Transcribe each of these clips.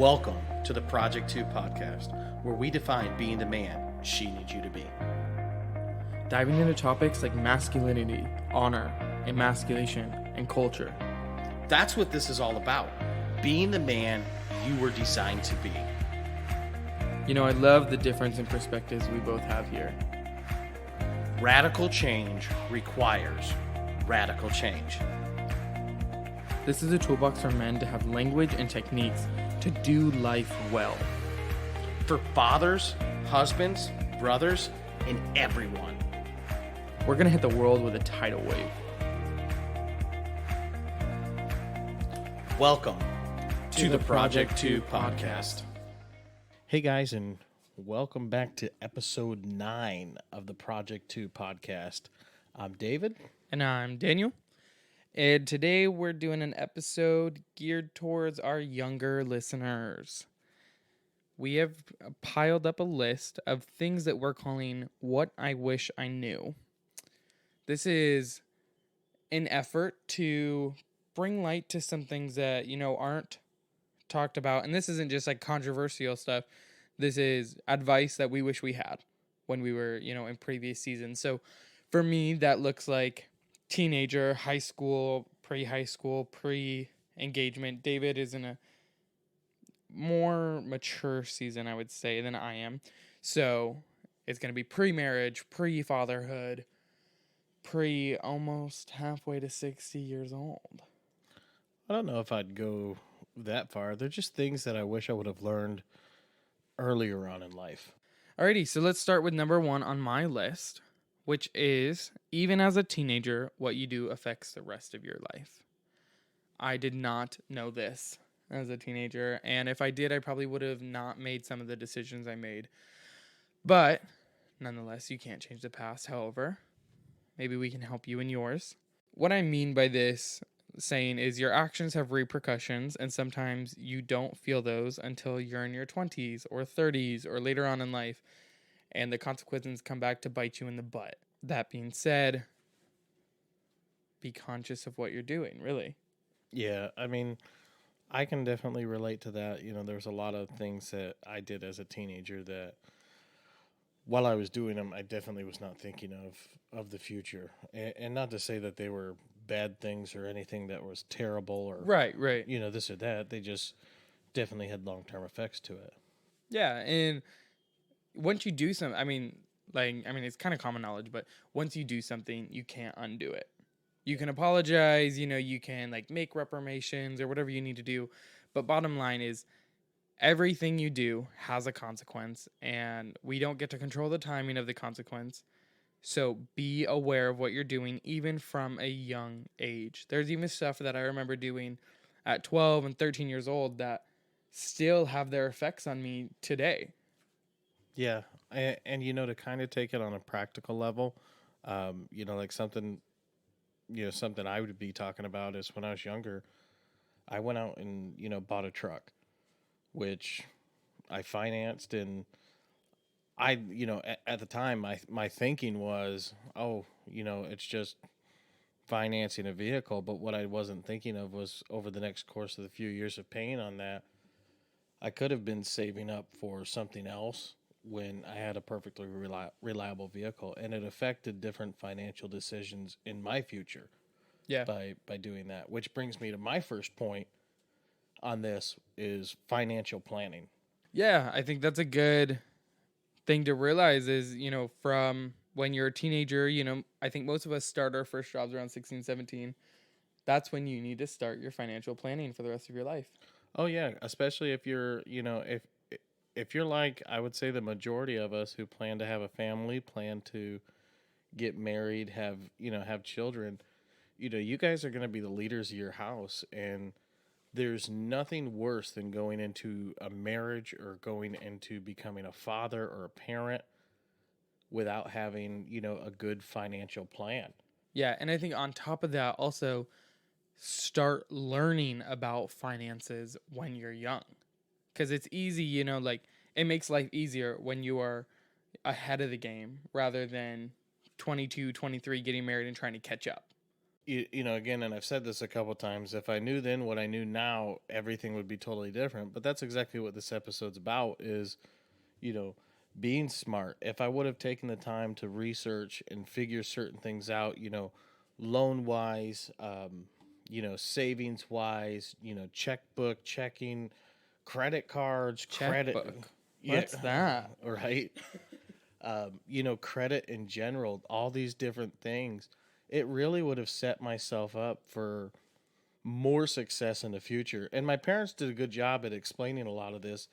Welcome to the Project 2 podcast, where we define being the man she needs you to be. Diving into topics like masculinity, honor, emasculation, and culture. That's what this is all about. Being the man you were designed to be. You know, I love the difference in perspectives we both have here. Radical change requires radical change. This is a toolbox for men to have language and techniques to do life well. For fathers, husbands, brothers, and everyone. We're going to hit the world with a tidal wave. Welcome to the Project 2 podcast. Hey guys, and welcome back to episode 9 of the Project 2 podcast. I'm David. And I'm Daniel. And today we're doing an episode geared towards our younger listeners. We have piled up a list of things that we're calling What I Wish I Knew. This is an effort to bring light to some things that, aren't talked about. And this isn't just like controversial stuff. This is advice that we wish we had when we were, in previous seasons. So for me, that looks like teenager, high school, pre-engagement. David is in a more mature season, I would say, than I am. So it's going to be pre-marriage, pre-fatherhood, almost halfway to 60 years old. I don't know if I'd go that far. They're just things that I wish I would have learned earlier on in life. Alrighty, so let's start with number 1 on my list, which is, even as a teenager, what you do affects the rest of your life. I did not know this as a teenager, and if I did, I probably would have not made some of the decisions I made. But, nonetheless, you can't change the past. However, maybe we can help you in yours. What I mean by this saying is your actions have repercussions, and sometimes you don't feel those until you're in your 20s or 30s or later on in life, and the consequences come back to bite you in the butt. That being said, be conscious of what you're doing, really. Yeah, I mean, I can definitely relate to that. There's a lot of things that I did as a teenager that while I was doing them, I definitely was not thinking of the future. And not to say that they were bad things or anything that was terrible or, Right. This or that. They just definitely had long-term effects to it. Yeah, and once you do something, it's kind of common knowledge, but once you do something, you can't undo it. You can apologize, you can make reprimandations or whatever you need to do. But bottom line is everything you do has a consequence, and we don't get to control the timing of the consequence. So be aware of what you're doing, even from a young age. There's even stuff that I remember doing at 12 and 13 years old that still have their effects on me today. Yeah. And to kind of take it on a practical level, something I would be talking about is when I was younger, I went out and, bought a truck, which I financed. And I, at the time, my thinking was, it's just financing a vehicle. But what I wasn't thinking of was over the next course of the few years of paying on that, I could have been saving up for something else when I had a perfectly reliable vehicle, and it affected different financial decisions in my future. Yeah. By doing that, which brings me to my first point on this is financial planning. Yeah, I think that's a good thing to realize is, from when you're a teenager, I think most of us start our first jobs around 16, 17. That's when you need to start your financial planning for the rest of your life. Oh yeah, especially if you're, if you're like, I would say the majority of us who plan to have a family, plan to get married, have children, you guys are going to be the leaders of your house. And there's nothing worse than going into a marriage or going into becoming a father or a parent without having, a good financial plan. Yeah. And I think on top of that, also start learning about finances when you're young. Because it's easy, it makes life easier when you are ahead of the game rather than 22, 23 getting married and trying to catch up. again, and I've said this a couple times, if I knew then what I knew now, everything would be totally different. But that's exactly what this episode's about is, you know, being smart. If I would have taken the time to research and figure certain things out, loan wise, savings wise, checkbook checking, credit cards, credit, Checkbook. yeah, What's that? right. Credit in general, all these different things, it really would have set myself up for more success in the future. And my parents did a good job at explaining a lot of this,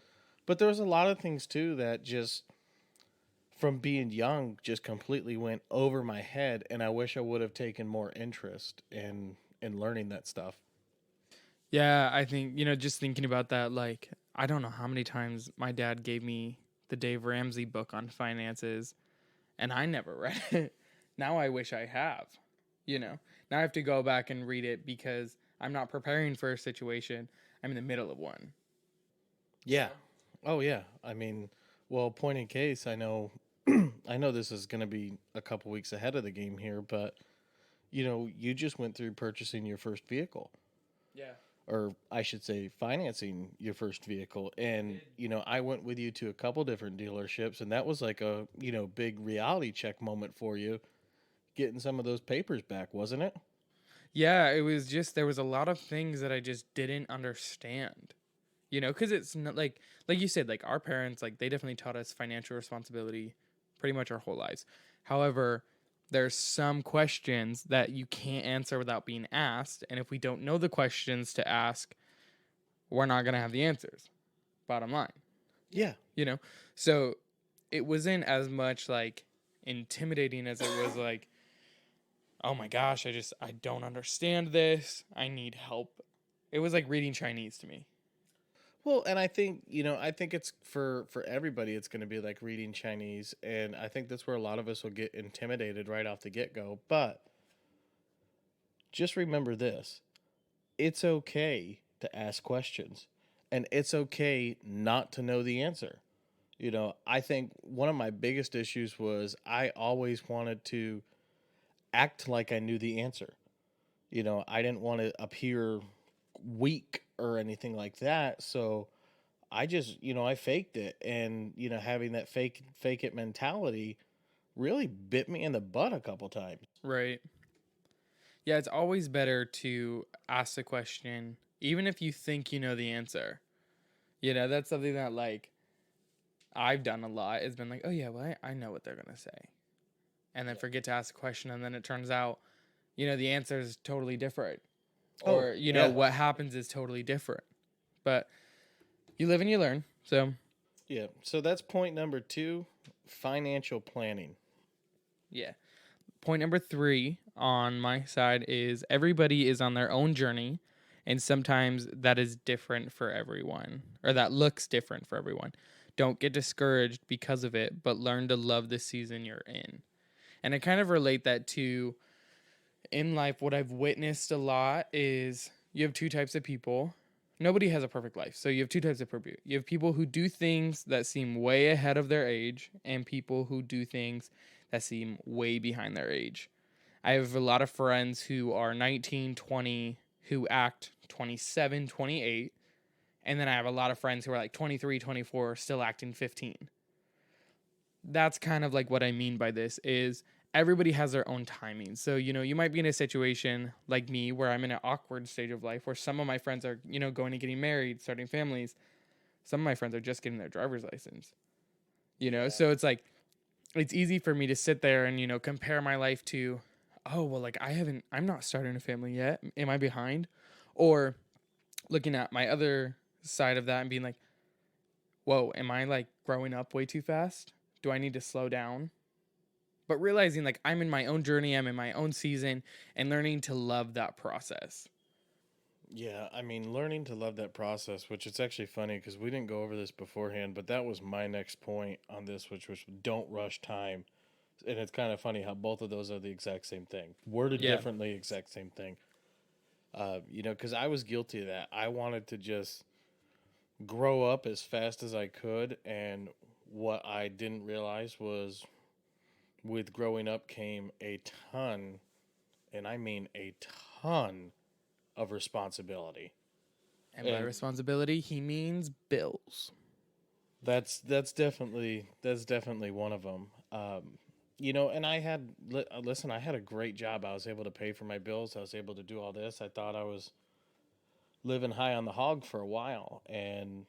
but there was a lot of things too that just from being young just completely went over my head, and I wish I would have taken more interest in learning that stuff. Yeah, I think, just thinking about that, like, I don't know how many times my dad gave me the Dave Ramsey book on finances, and I never read it. Now I wish I have, you know. Now I have to go back and read it because I'm not preparing for a situation. I'm in the middle of one. Yeah. Oh yeah. I mean, well, point in case, I know I know this is going to be a couple weeks ahead of the game here, but you just went through purchasing your first vehicle, Yeah. or I should say financing your first vehicle. And I went with you to a couple different dealerships, and that was like a, big reality check moment for you getting some of those papers back, wasn't it? Yeah, it was just there was a lot of things that I just didn't understand. Because it's not like you said, like our parents, like they definitely taught us financial responsibility pretty much our whole lives. However, there's some questions that you can't answer without being asked, and if we don't know the questions to ask, we're not gonna have the answers. Bottom line, Yeah. you know. So it wasn't as much like intimidating as it was like, oh my gosh, I don't understand this. I need help. It was like reading Chinese to me. Well, and I think it's for everybody it's going to be like reading Chinese, and I think that's where a lot of us will get intimidated right off the get-go. But just remember this. It's okay to ask questions, and it's okay not to know the answer. I think one of my biggest issues was I always wanted to act like I knew the answer. I didn't want to appear weak or anything like that, so I just, I faked it, and having that fake it mentality really bit me in the butt a couple times. Right. Yeah, it's always better to ask the question, even if you think you know the answer. That's something that like I've done a lot. It's been like, oh yeah, well I know what they're gonna say, and then forget to ask a question, and then it turns out, the answer is totally different, Oh, or yeah. what happens is totally different. But you live and you learn. So Yeah. So that's point number 2, financial planning. yeah. Point number 3 on my side is everybody is on their own journey, and sometimes that is different for everyone, or that looks different for everyone. Don't get discouraged because of it, but learn to love the season you're in. And I kind of relate that to in life. What I've witnessed a lot is you have two types of people. Nobody has a perfect life. So you have two types of people. You have people who do things that seem way ahead of their age, and people who do things that seem way behind their age. I have a lot of friends who are 19, 20, who act 27, 28. And then I have a lot of friends who are like 23, 24, still acting 15. That's kind of like what I mean by this is everybody has their own timing. So, you might be in a situation like me where I'm in an awkward stage of life where some of my friends are, going and getting married, starting families. Some of my friends are just getting their driver's license. So it's like it's easy for me to sit there and, compare my life to, oh, well, like I'm not starting a family yet. Am I behind? Or looking at my other side of that and being like, whoa, am I like growing up way too fast? Do I need to slow down? But realizing like I'm in my own journey, I'm in my own season, and learning to love that process. Yeah, I mean, learning to love that process, which it's actually funny because we didn't go over this beforehand, but that was my next point on this, which was don't rush time. And it's kind of funny how both of those are the exact same thing, worded Yeah. differently, exact same thing. Because I was guilty of that. I wanted to just grow up as fast as I could, and what I didn't realize was with growing up came a ton and I mean a ton of responsibility. And by And responsibility, he means bills. that's definitely one of them. And listen, I had a great job. I was able to pay for my bills. I was able to do all this. I thought I was living high on the hog for a while, and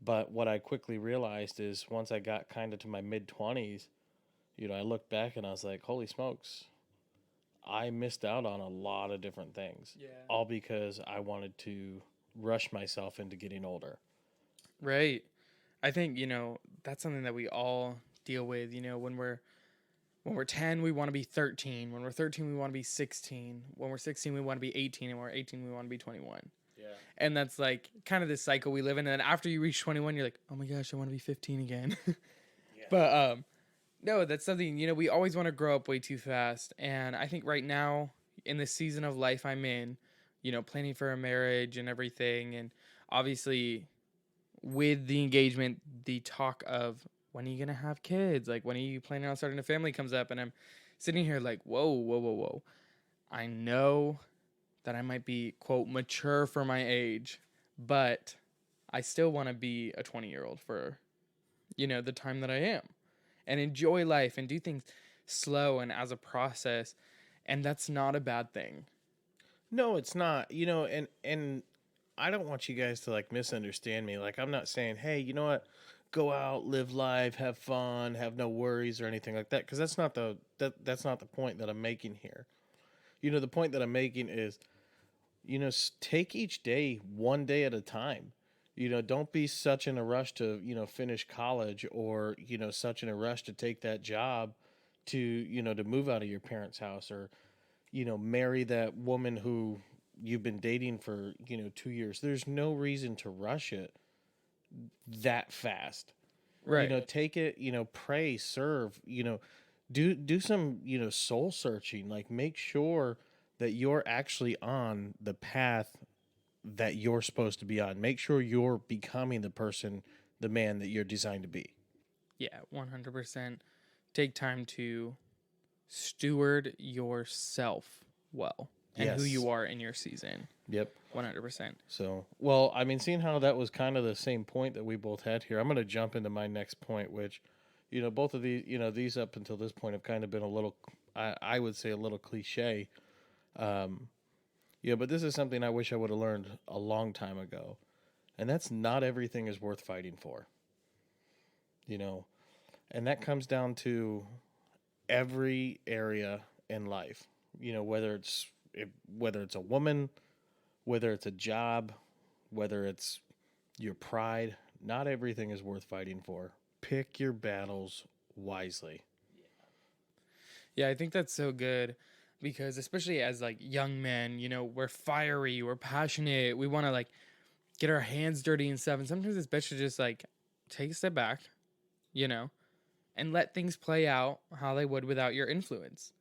but what I quickly realized is once I got kind of to my mid 20s, I looked back and I was like, holy smokes, I missed out on a lot of different things, Yeah. all because I wanted to rush myself into getting older. Right. I think, that's something that we all deal with, when we're 10, we want to be 13. When we're 13, we want to be 16. When we're 16, we want to be 18, and when we're 18, we want to be 21. Yeah. And that's like kind of this cycle we live in. And then after you reach 21, you're like, "Oh my gosh, I want to be 15 again." Yeah. But no, that's something, we always want to grow up way too fast. And I think right now, in the season of life I'm in, planning for a marriage and everything, and obviously with the engagement, the talk of when are you gonna have kids? Like, when are you planning on starting a family comes up, and I'm sitting here like, whoa, whoa, whoa, whoa. I know that I might be, quote, mature for my age, but I still want to be a 20-year-old for, the time that I am, and enjoy life and do things slow and as a process. And that's not a bad thing. No, it's not. And I don't want you guys to like misunderstand me. Like I'm not saying, "Hey, you know what? Go out, live life, have fun, have no worries or anything like that," because that's not the point that I'm making here. The point that I'm making is, take each day one day at a time. Don't be such in a rush to, finish college or, such in a rush to take that job to move out of your parents' house or, marry that woman who you've been dating for, 2 years. There's no reason to rush it that fast. Right. Take it, pray, serve, do some, soul searching. Like make sure that you're actually on the path that you're supposed to be on. Make sure you're becoming the person, the man that you're designed to be. Yeah, 100%. Take time to steward yourself well and who Yes. you are in your season. Yep. 100%. So, well, I mean, seeing how that was kind of the same point that we both had here, I'm going to jump into my next point, which, both of these, these up until this point have kind of been a little, I would say a little cliche. But this is something I wish I would have learned a long time ago. And that's not everything is worth fighting for. And that comes down to every area in life. Whether it's a woman, whether it's a job, whether it's your pride, not everything is worth fighting for. Pick your battles wisely. Yeah, I think that's so good because especially as like young men, we're fiery, we're passionate, we want to like get our hands dirty and stuff. And sometimes it's best to just like take a step back, you know, and let things play out how they would without your influence.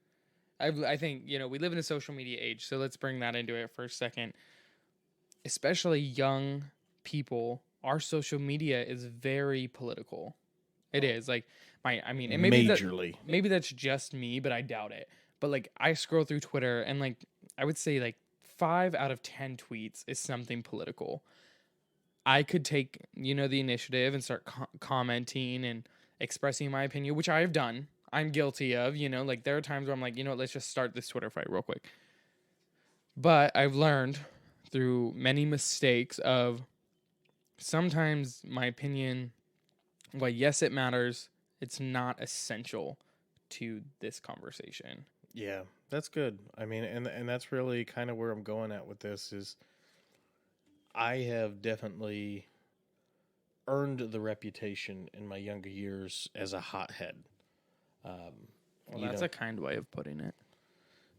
I think, we live in a social media age, so let's bring that into it for a second. Especially young people, our social media is very political. It is like and Majorly. maybe that's just me, but I doubt it. But like I scroll through Twitter and like I would say like 5 out of 10 tweets is something political. I could take, the initiative and start commenting and expressing my opinion, which I have done. I'm guilty of, like there are times where I'm like, let's just start this Twitter fight real quick. But I've learned through many mistakes of sometimes my opinion, well, yes, it matters. It's not essential to this conversation. Yeah, that's good. I mean, and that's really kind of where I'm going at with this is I have definitely earned the reputation in my younger years as a hothead. Well, that's a kind way of putting it.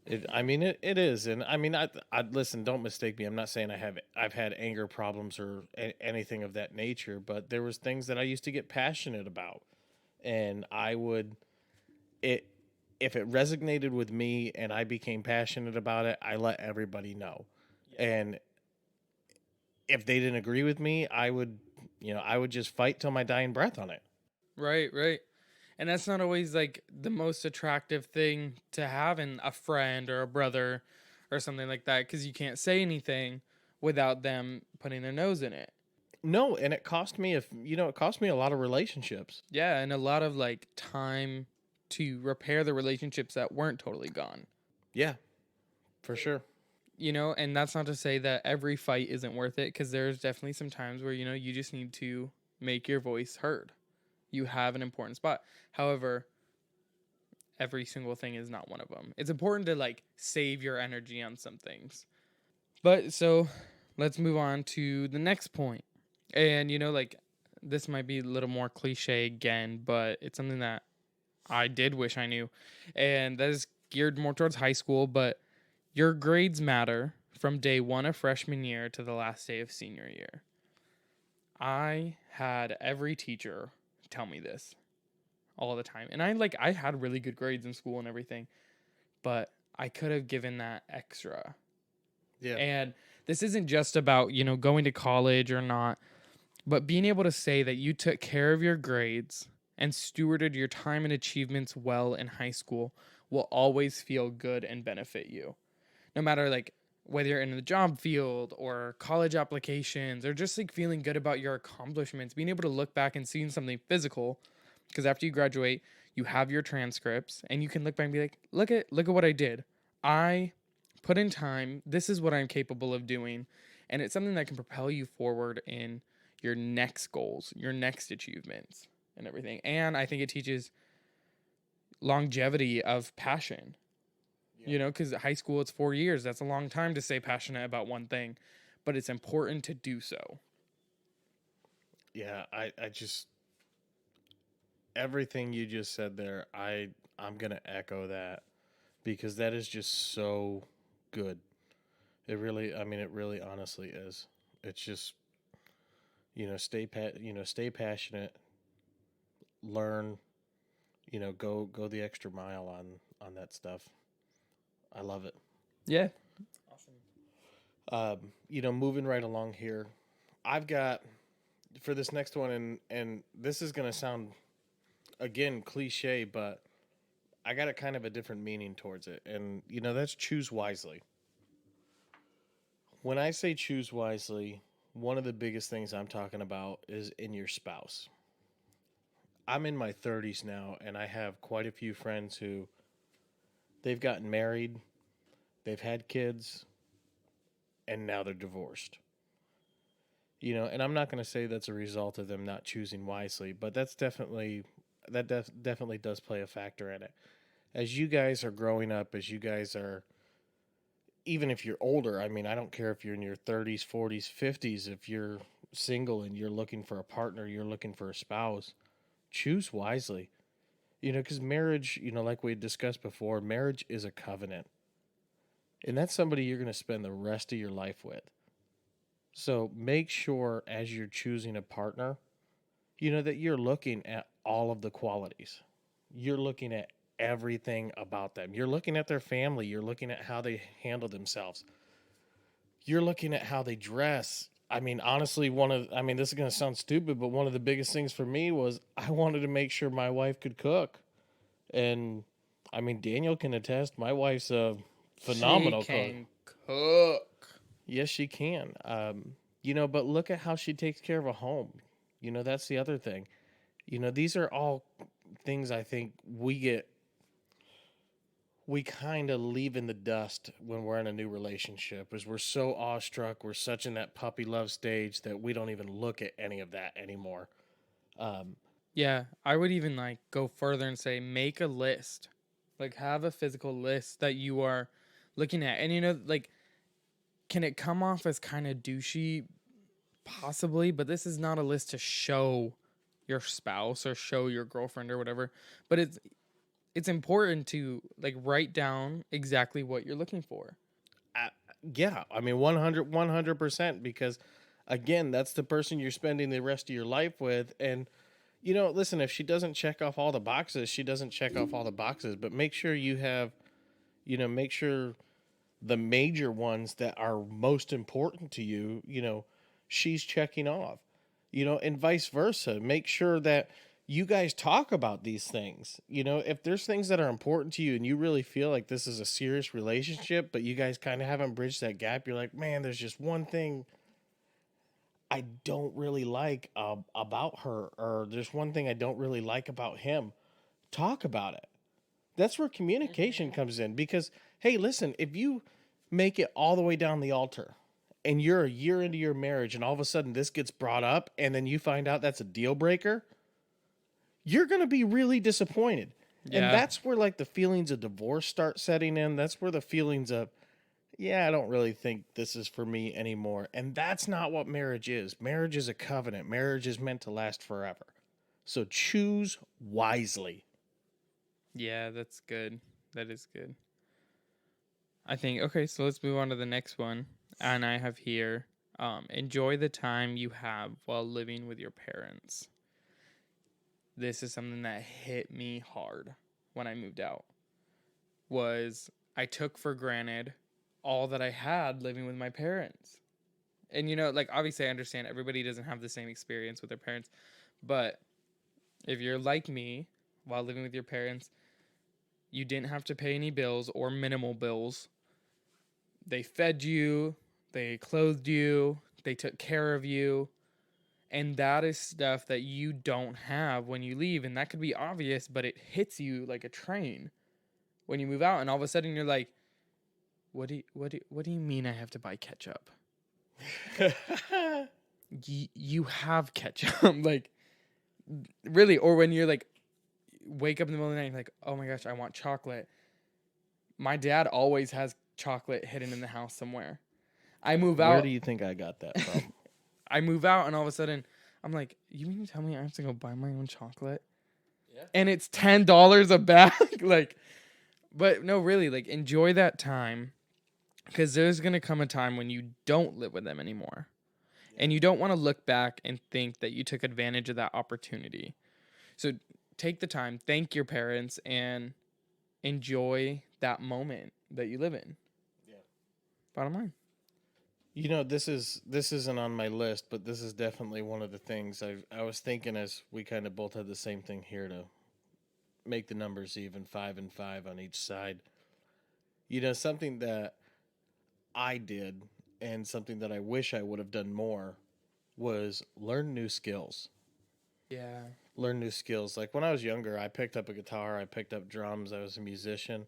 It is, and I mean, I listen. Don't mistake me. I'm not saying I've had anger problems or anything of that nature, but there was things that I used to get passionate about, and I would it if it resonated with me and I became passionate about it, I let everybody know, and if they didn't agree with me, I would just fight till my dying breath on it. Right, right. And that's not always like the most attractive thing to have in a friend or a brother or something like that, because you can't say anything without them putting their nose in it. No, and it cost me it cost me a lot of relationships. Yeah, and a lot of like time to repair the relationships that weren't totally gone. Yeah, for sure. And that's not to say that every fight isn't worth it, because there's definitely some times where, you just need to make your voice heard. You have an important spot. However, every single thing is not one of them. It's important to like save your energy on some things. But so let's move on to the next point. And like this might be a little more cliche again, but it's something that I did wish I knew. And that is geared more towards high school, but your grades matter from day one of freshman year to the last day of senior year. I had every teacher tell me this all the time. And I had really good grades in school and everything, but I could have given that extra. Yeah. And this isn't just about, going to college or not, but being able to say that you took care of your grades and stewarded your time and achievements well in high school will always feel good and benefit you. No matter like whether you're in the job field or college applications or just like feeling good about your accomplishments, being able to look back and seeing something physical, because after you graduate, you have your transcripts and you can look back and be like, look at what I did. I put in time. This is what I'm capable of doing. And it's something that can propel you forward in your next goals, your next achievements and everything. And I think it teaches longevity of passion. Because high school, it's 4 years. That's a long time to stay passionate about one thing, but it's important to do so. Yeah, I just everything you just said there, I'm gonna echo that because that is just so good. It really honestly is. It's just stay passionate, learn, go the extra mile on that stuff. I love it. Yeah. Moving right along here, I've got for this next one, and this is gonna sound again cliche, but I got a kind of a different meaning towards it, and that's choose wisely. When I say choose wisely, one of the biggest things I'm talking about is in your spouse. I'm in my 30s now, and I have quite a few friends who they've gotten married, they've had kids, and now they're divorced. And I'm not going to say that's a result of them not choosing wisely, but definitely does play a factor in it. As you guys are growing up, as you guys are, even if you're older, I mean, I don't care if you're in your 30s, 40s, 50s, if you're single and you're looking for a partner, you're looking for a spouse, choose wisely. Because marriage, like we discussed before, marriage is a covenant. And that's somebody you're going to spend the rest of your life with. So make sure as you're choosing a partner, that you're looking at all of the qualities. You're looking at everything about them. You're looking at their family. You're looking at how they handle themselves. You're looking at how they dress. I mean, honestly, this is going to sound stupid, but one of the biggest things for me was I wanted to make sure my wife could cook. And I mean, Daniel can attest, my wife's a phenomenal She can cook. cook. Yes, she can. But look at how she takes care of a home. That's the other thing. These are all things I think we kind of leave in the dust when we're in a new relationship, is we're so awestruck, we're such in that puppy love stage that we don't even look at any of that anymore. Yeah, I would even like go further and say make a list. Like have a physical list that you are looking at. And like can it come off as kind of douchey? Possibly, but this is not a list to show your spouse or show your girlfriend or whatever. But it's important to like write down exactly what you're looking for. Yeah, I mean 100%, because again, that's the person you're spending the rest of your life with. And listen, if she doesn't check off all the boxes, she doesn't check off all the boxes, but make sure you have make sure the major ones that are most important to you, she's checking off. And vice versa. Make sure that you guys talk about these things. If there's things that are important to you and you really feel like this is a serious relationship, but you guys kind of haven't bridged that gap, you're like, man, there's just one thing I don't really like about her, or there's one thing I don't really like about him. Talk about it. That's where communication comes in because, hey, listen, if you make it all the way down the altar and you're a year into your marriage and all of a sudden this gets brought up and then you find out that's a deal breaker, you're going to be really disappointed. And Yeah. that's where like the feelings of divorce start setting in. That's where the feelings of, yeah, I don't really think this is for me anymore. And that's not what marriage is. Marriage is a covenant. Marriage is meant to last forever. So choose wisely. Yeah, that's good. That is good. I think, okay, so let's move on to the next one. And I have here, enjoy the time you have while living with your parents. This is something that hit me hard when I moved out. Was I took for granted all that I had living with my parents. And like obviously I understand everybody doesn't have the same experience with their parents, but if you're like me while living with your parents, you didn't have to pay any bills or minimal bills. They fed you, they clothed you, they took care of you. And that is stuff that you don't have when you leave. And that could be obvious, but it hits you like a train when you move out. And all of a sudden you're like, what do you mean I have to buy ketchup? You have ketchup. Like, really? Or when you're like, wake up in the middle of the night, like, oh my gosh, I want chocolate. My dad always has chocolate hidden in the house somewhere. I move out. Where do you think I got that from? I move out, and all of a sudden, I'm like, you mean to tell me I have to go buy my own chocolate? Yeah. And it's $10 a bag? Like, but no, really, like, enjoy that time. Because there's going to come a time when you don't live with them anymore. And you don't want to look back and think that you took advantage of that opportunity. So take the time, thank your parents, and enjoy that moment that you live in. Yeah. Bottom line. This isn't on my list, but this is definitely one of the things I was thinking as we kind of both had the same thing here to make the numbers even, 5 and 5 on each side. Something that I did and something that I wish I would have done more was learn new skills. Yeah. Learn new skills. Like when I was younger, I picked up a guitar, I picked up drums, I was a musician.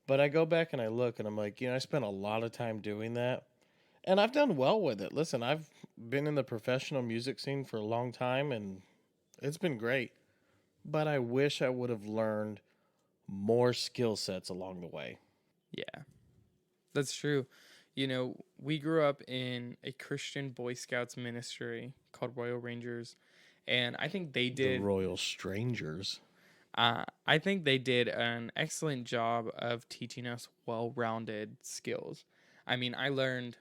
But I go back and I look and I'm like, I spent a lot of time doing that. And I've done well with it. Listen, I've been in the professional music scene for a long time and it's been great. But I wish I would have learned more skill sets along the way. Yeah. That's true. We grew up in a Christian Boy Scouts ministry called Royal Rangers, and I think they The did. Royal Strangers. I think they did an excellent job of teaching us well-rounded skills. I mean, I learned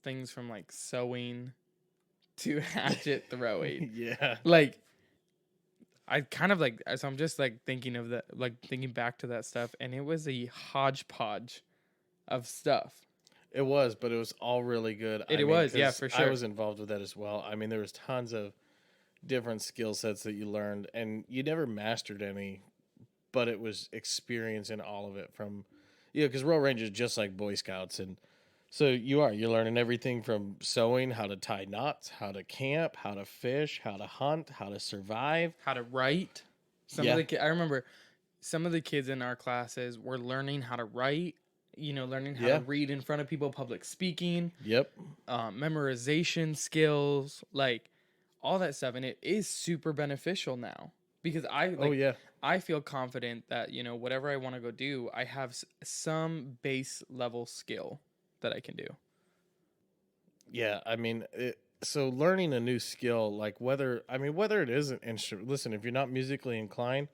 things from like sewing to hatchet throwing. Yeah. Like, I kind of like, so I'm just like thinking of that, like thinking back to that stuff, and it was a hodgepodge of stuff. It was, but it was all really good. It was, yeah, 'cause for sure. I was involved with that as well. I mean, there was tons of different skill sets that you learned, and you never mastered any, but it was experience in all of it from, because Royal Rangers just like Boy Scouts, and so you're learning everything from sewing, how to tie knots, how to camp, how to fish, how to hunt, how to survive, How to write. I remember some of the kids in our classes were learning how to write, learning how to read in front of people, public speaking. Yep. Memorization skills, like all that stuff. And it is super beneficial now because I feel confident that, whatever I want to go do, I have some base level skill that I can do. Yeah, I mean, so learning a new skill, like whether it is an instrument. Listen, if you're not musically inclined,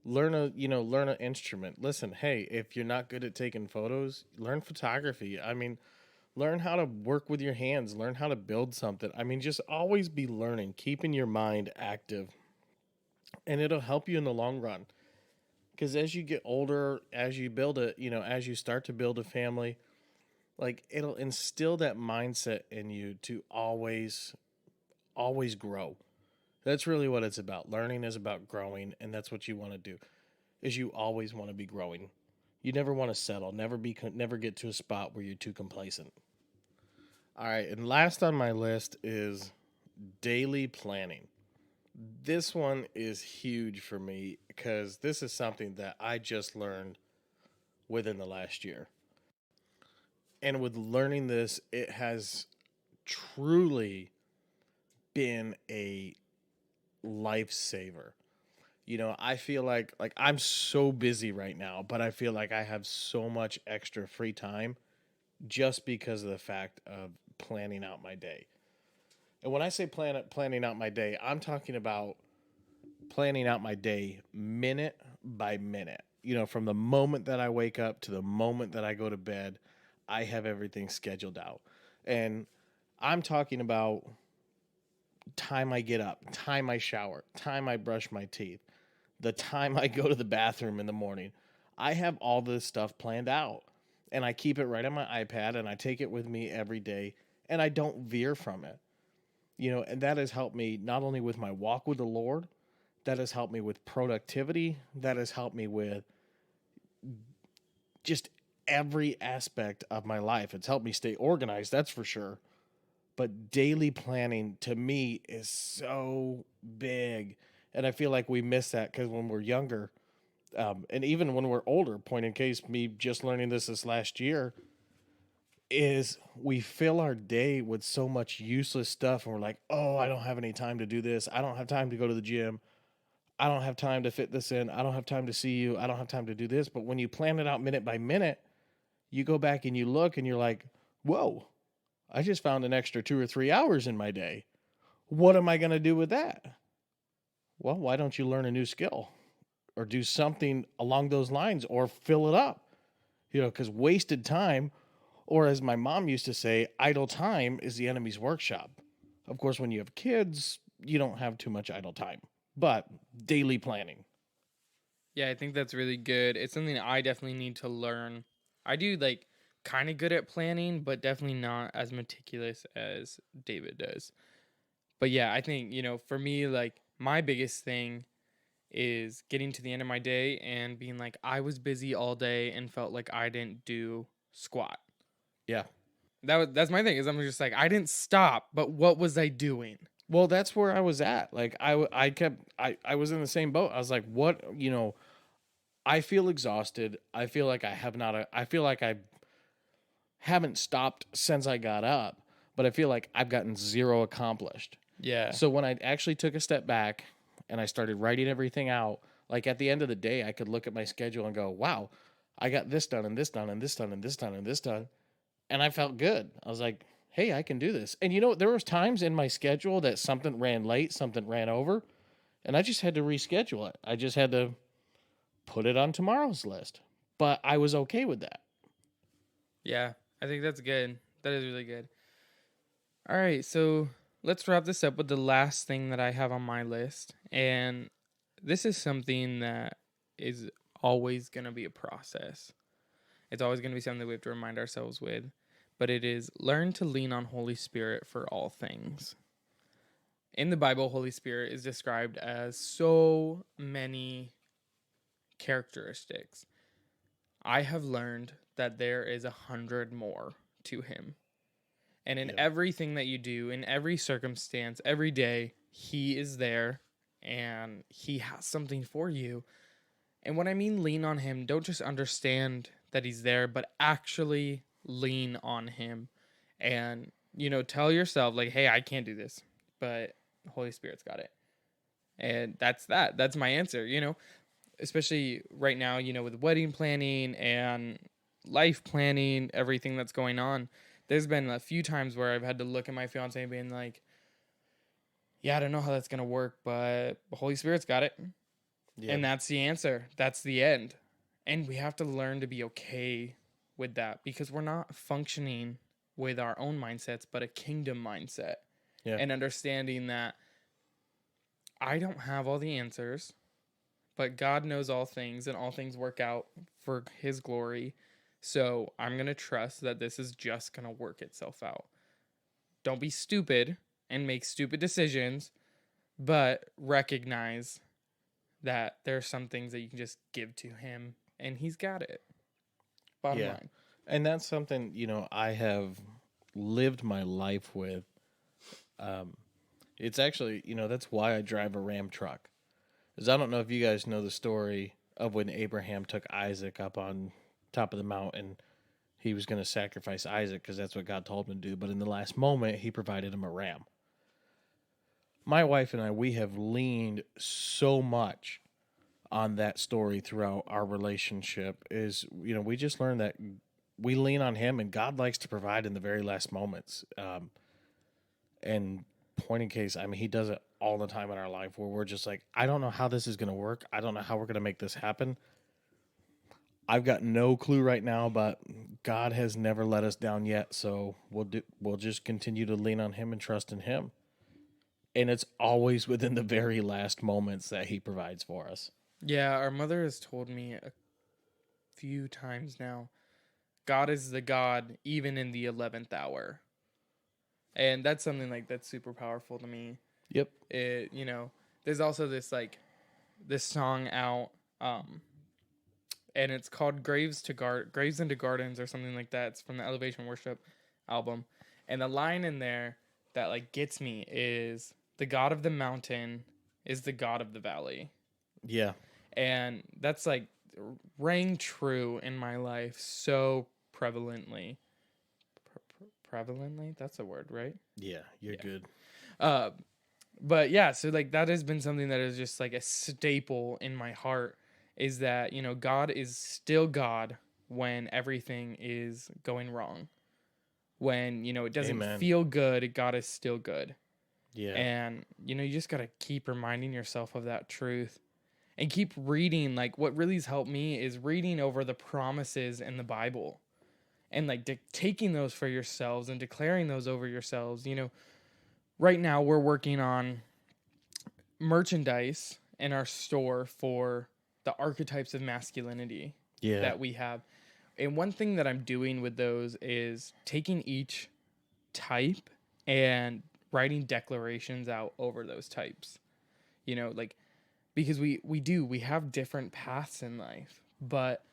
learn an instrument. Listen, hey, if you're not good at taking photos, learn photography. I mean, learn how to work with your hands, learn how to build something. I mean, just always be learning, keeping your mind active, and it'll help you in the long run. Because as you get older, as you as you start to build a family, like it'll instill that mindset in you to always grow. That's really what it's about. Learning is about growing, and that's what you want to do. Is you always want to be growing. You never want to settle. Never get to a spot where you're too complacent. All right, and last on my list is daily planning. This one is huge for me because this is something that I just learned within the last year. And with learning this, it has truly been a lifesaver. I feel like I'm so busy right now, but I feel like I have so much extra free time just because of the fact of planning out my day. And when I say planning out my day, I'm talking about planning out my day minute by minute. From the moment that I wake up to the moment that I go to bed, I have everything scheduled out. And I'm talking about time I get up, time I shower, time I brush my teeth, the time I go to the bathroom in the morning. I have all this stuff planned out and I keep it right on my iPad and I take it with me every day and I don't veer from it. And that has helped me not only with my walk with the Lord, that has helped me with productivity, that has helped me with just every aspect of my life. It's helped me stay organized, that's for sure. But daily planning to me is so big. And I feel like we miss that because when we're younger, and even when we're older, point in case, me just learning this last year, is we fill our day with so much useless stuff. And we're like, oh, I don't have any time to do this. I don't have time to go to the gym. I don't have time to fit this in. I don't have time to see you. I don't have time to do this. But when you plan it out minute by minute, you go back and you look and you're like, whoa, I just found an extra 2 or 3 hours in my day. What am I going to do with that? Well, why don't you learn a new skill or do something along those lines or fill it up? Because wasted time, or as my mom used to say, idle time is the enemy's workshop. Of course, when you have kids, you don't have too much idle time, but daily planning. Yeah, I think that's really good. It's something I definitely need to learn. I do like kind of good at planning, but definitely not as meticulous as David does. But yeah, I think, for me, like my biggest thing is getting to the end of my day and being like, I was busy all day and felt like I didn't do squat. Yeah. That's my thing is I'm just like, I didn't stop, but what was I doing? Well, that's where I was at. Like I was in the same boat. I was like, what, I feel exhausted. I feel like I feel like I haven't stopped since I got up, but I feel like I've gotten zero accomplished. Yeah. So when I actually took a step back and I started writing everything out, like at the end of the day, I could look at my schedule and go, wow, I got this done and this done and this done and this done and this done. And I felt good. I was like, hey, I can do this. And there was times in my schedule that something ran late, something ran over, and I just had to reschedule it. I just had to put it on tomorrow's list. But I was okay with that. Yeah, I think that's good. That is really good. All right, so let's wrap this up with the last thing that I have on my list. And this is something that is always going to be a process. It's always going to be something that we have to remind ourselves with. But it is learn to lean on Holy Spirit for all things. In the Bible, Holy Spirit is described as so many characteristics. I have learned that there is 100 more to him. And in everything that you do, in every circumstance, every day, he is there and he has something for you. And when I mean lean on him, don't just understand that he's there, but actually lean on him and, tell yourself like, hey, I can't do this, but Holy Spirit's got it. And that's my answer, especially right now, with wedding planning and life planning, everything that's going on. There's been a few times where I've had to look at my fiance and being like, yeah, I don't know how that's going to work, but the Holy Spirit's got it. Yeah. And that's the answer. That's the end. And we have to learn to be okay with that because we're not functioning with our own mindsets, but a kingdom mindset. Yeah. And understanding that I don't have all the answers, but God knows all things and all things work out for his glory. So I'm going to trust that this is just going to work itself out. Don't be stupid and make stupid decisions, but recognize that there are some things that you can just give to him, and he's got it. Bottom line. And that's something, I have lived my life with. It's actually, that's why I drive a Ram truck. Because I don't know if you guys know the story of when Abraham took Isaac up on top of the mountain. He was going to sacrifice Isaac because that's what God told him to do. But in the last moment, he provided him a ram. My wife and I, we have leaned so much on that story throughout our relationship. We just learned that we lean on him, and God likes to provide in the very last moments. And point in case, he does it all the time in our life where we're just like, I don't know how this is going to work. I don't know how we're going to make this happen. I've got no clue right now, but God has never let us down yet. So we'll just continue to lean on him and trust in him. And it's always within the very last moments that he provides for us. Yeah, our mother has told me a few times now, God is the God even in the 11th hour. And that's something that's super powerful to me. Yep. There's also this song out, and it's called Graves into Gardens or something like that. It's from the Elevation Worship album. And the line in there that gets me is, the God of the mountain is the God of the valley. Yeah. And that's rang true in my life so prevalently. Prevalently? That's a word, right? Yeah, you're good. But yeah, so that has been something that is just a staple in my heart, is that, God is still God when everything is going wrong. When, it doesn't Amen. feel good, God is still good. Yeah. And, you just got to keep reminding yourself of that truth. And keep reading. What really has helped me is reading over the promises in the Bible. And taking those for yourselves and declaring those over yourselves. Right now we're working on merchandise in our store for the archetypes of masculinity that we have. And one thing that I'm doing with those is taking each type and writing declarations out over those types. Because we have different paths in life, but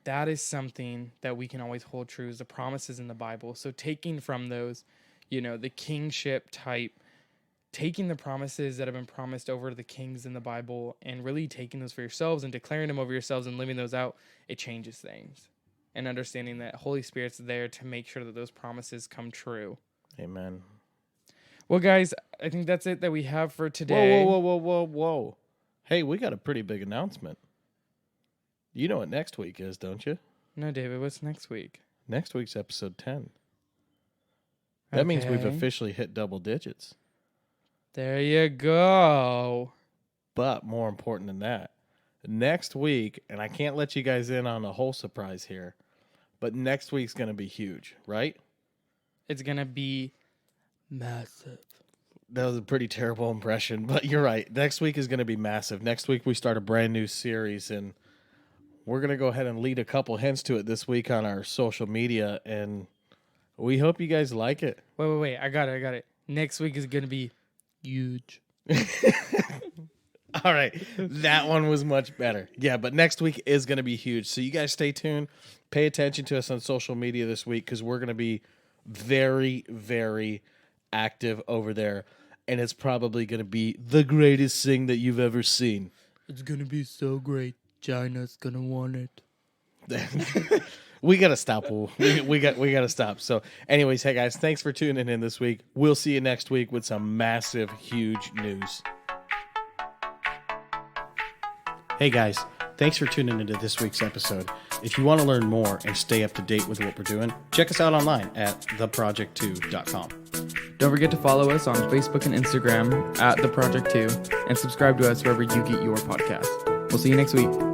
that is something that we can always hold true, is the promises in the Bible. So taking from those, the kingship type, taking the promises that have been promised over to the kings in the Bible and really taking those for yourselves and declaring them over yourselves and living those out, it changes things. And understanding that Holy Spirit's there to make sure that those promises come true. Amen. Well, guys, I think that's it that we have for today. Whoa. Hey, we got a pretty big announcement. You know what next week is, don't you? No, David, what's next week? Next week's episode 10. That means we've officially hit double digits. There you go. But more important than that, next week, and I can't let you guys in on a whole surprise here, but next week's going to be huge, right? It's going to be massive. That was a pretty terrible impression, but you're right. Next week is going to be massive. Next week we start a brand new series, and we're going to go ahead and lead a couple hints to it this week on our social media, and we hope you guys like it. Wait. I got it. Next week is going to be huge. All right. That one was much better. Yeah, but next week is going to be huge. So you guys stay tuned. Pay attention to us on social media this week, because we're going to be very, very active over there. And it's probably going to be the greatest thing that you've ever seen. It's going to be so great. China's going to want it. We got to stop. We got to stop. So anyways, hey guys, thanks for tuning in this week. We'll see you next week with some massive, huge news. Hey guys, thanks for tuning into this week's episode. If you want to learn more and stay up to date with what we're doing, check us out online at theproject2.com. Don't forget to follow us on Facebook and Instagram at The Project 2 and subscribe to us wherever you get your podcast. We'll see you next week.